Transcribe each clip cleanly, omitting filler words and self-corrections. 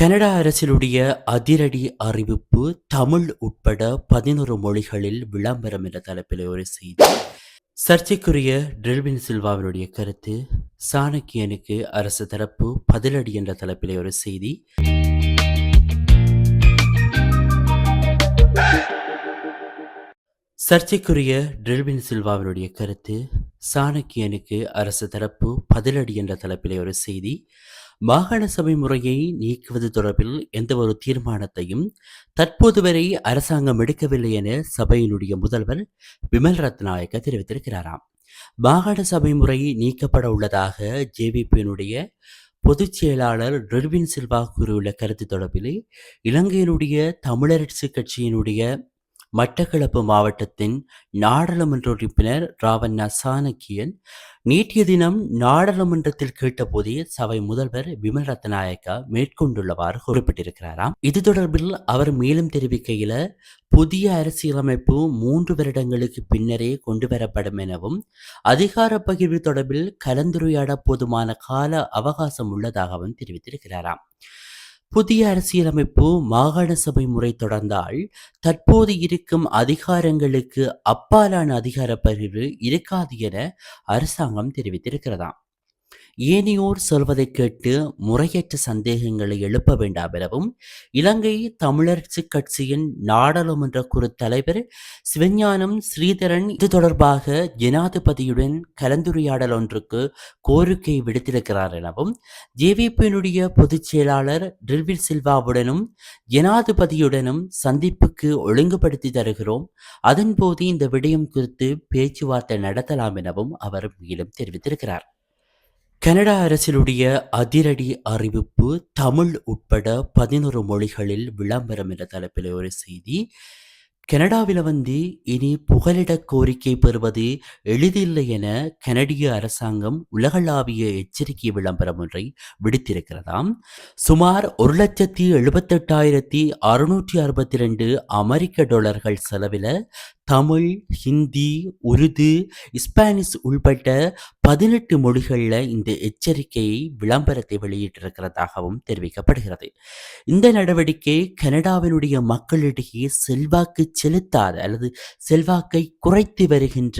Canada அரசினுடைய அதிரடி அறிவிப்பு தமிழ் உட்பட 11 மொழிகளில் விளம்பரம் என்ற தலைப்பில் ஒரு செய்தி. சர்ச்சைக்குரிய டெல்வின் சில்வாவினுடைய கருத்து, சாணக்கியனுக்கு அரசு தரப்பு பதிலடி என்ற தலைப்பிலே ஒரு செய்தி. சர்ச்சைக்குரிய டெல்வின் சில்வாவினுடைய கருத்து, சாணக்கியனுக்கு அரசு தரப்பு பதிலடி என்ற தலைப்பிலே ஒரு செய்தி. மாகாண சபை முறையை நீக்குவது தொடர்பில் எந்த ஒரு தீர்மானத்தையும் தற்போது வரை அரசாங்கம் எடுக்கவில்லை என சபையினுடைய முதல்வர் விமல் ரத்நாயக்க தெரிவித்திருக்கிறாராம். மாகாண சபை முறை நீக்கப்பட உள்ளதாக ஜேவிபியினுடைய பொதுச் செயலாளர் டெர்வின் சில்வா கூறியுள்ள கருத்து தொடர்பிலே இலங்கையினுடைய தமிழரசு கட்சியினுடைய மட்டக்களப்பு மாவட்டத்தின் நாடாளுமன்ற உறுப்பினர் ராவண்ணா சாணக்கியன் நேற்றைய தினம் நாடாளுமன்றத்தில் கேட்டபோதே சபை முதல்வர் விமல் ரத்நாயக்கா மேற்கொண்டுள்ளவாறு குறிப்பிட்டிருக்கிறாராம். இது தொடர்பில் அவர் மேலும் தெரிவிக்கையில, புதிய அரசியலமைப்பு 3 வருடங்களுக்கு பின்னரே கொண்டுவரப்படும் எனவும் அதிகார பகிர்வு தொடர்பில் கலந்துரையாட போதுமான கால அவகாசம் உள்ளதாகவும் தெரிவித்திருக்கிறாராம். புதிய அரசியலமைப்பு மாகாண சபை முறை தொடர்ந்தால் தற்போது இருக்கும் அதிகாரங்களுக்கு அப்பாலான அதிகார பகிர்வு இருக்காது என அரசாங்கம் தெரிவித்திருக்கிறதாம். ஏனையோர் சொல்வதை கேட்டு முறையற்ற சந்தேகங்களை எழுப்ப வேண்டாம் எனவும் இலங்கை தமிழரசு கட்சியின் நாடாளுமன்ற குழு தலைவர் சிவஞானம் ஸ்ரீதரன் இது தொடர்பாக ஜனாதிபதியுடன் கலந்துரையாடல் ஒன்றுக்கு கோரிக்கை விடுத்திருக்கிறார் எனவும் ஜேவிபியினுடைய பொதுச் செயலாளர் டில்வின் சில்வாவுடனும் ஜனாதிபதியுடனும் சந்திப்புக்கு ஒழுங்குபடுத்தி தருகிறோம், அதன்போது இந்த விடயம் குறித்து பேச்சுவார்த்தை நடத்தலாம் எனவும் அவர் மேலும் தெரிவித்திருக்கிறார். கனடா அரசினுடைய அதிரடி அறிவிப்பு தமிழ் உட்பட 11 மொழிகளில் விளம்பரம் என்ற தலைப்பில் ஒரு செய்தி. கனடாவில் இனி புகலிட கோரிக்கை பெறுவது எளிதில்லை என கனடிய அரசாங்கம் உலகளாவிய எச்சரிக்கை விளம்பரம் ஒன்றை விடுத்திருக்கிறதாம். சுமார் 1,78,662 அமெரிக்க டாலர்கள் செலவில் தமிழ், ஹிந்தி, உருது, ஸ்பானிஷ் உள்பட்ட 18 மொழிகளில் இந்த எச்சரிக்கையை விளம்பரத்தை வெளியிட்டிருக்கிறதாகவும் தெரிவிக்கப்படுகிறது. இந்த நடவடிக்கை கனடாவினுடைய மக்களிடையே செல்வாக்கு செலுத்தாத அல்லது செல்வாக்கை குறைத்து வருகின்ற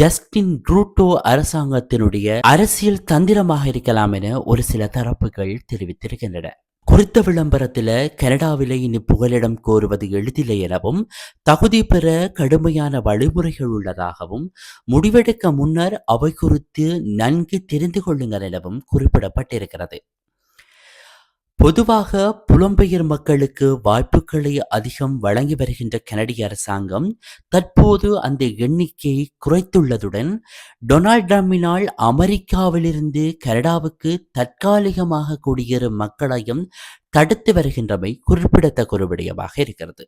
ஜஸ்டின் ட்ரூடோ அரசாங்கத்தினுடைய அரசியல் தந்திரமாக இருக்கலாம் என ஒரு சில தரப்புகள் தெரிவித்திருக்கின்றன. குறித்த விளம்பரத்தில் கனடாவிலே இனி புகலிடம் கோருவது எளிதில்லை எனவும் தகுதி பெற கடுமையான வழிமுறைகள் உள்ளதாகவும் முடிவெடுக்க முன்னர் அவை குறித்து நன்கு தெரிந்து கொள்ளுங்கள் எனவும் குறிப்பிடப்பட்டிருக்கிறது. பொதுவாக புலம்பெயர் மக்களுக்கு வாய்ப்புகளை அதிகம் வழங்கி வருகின்ற கனடிய அரசாங்கம் தற்போது அந்த எண்ணிக்கையை குறைத்துள்ளதுடன் டொனால்ட் ட்ரம்பினால் அமெரிக்காவிலிருந்து கனடாவுக்கு தற்காலிகமாக குடியேறும் மக்களையும் தடுத்து வருகின்றமை குறிப்பிடத்தக்க ஒரு விடயமாக இருக்கிறது.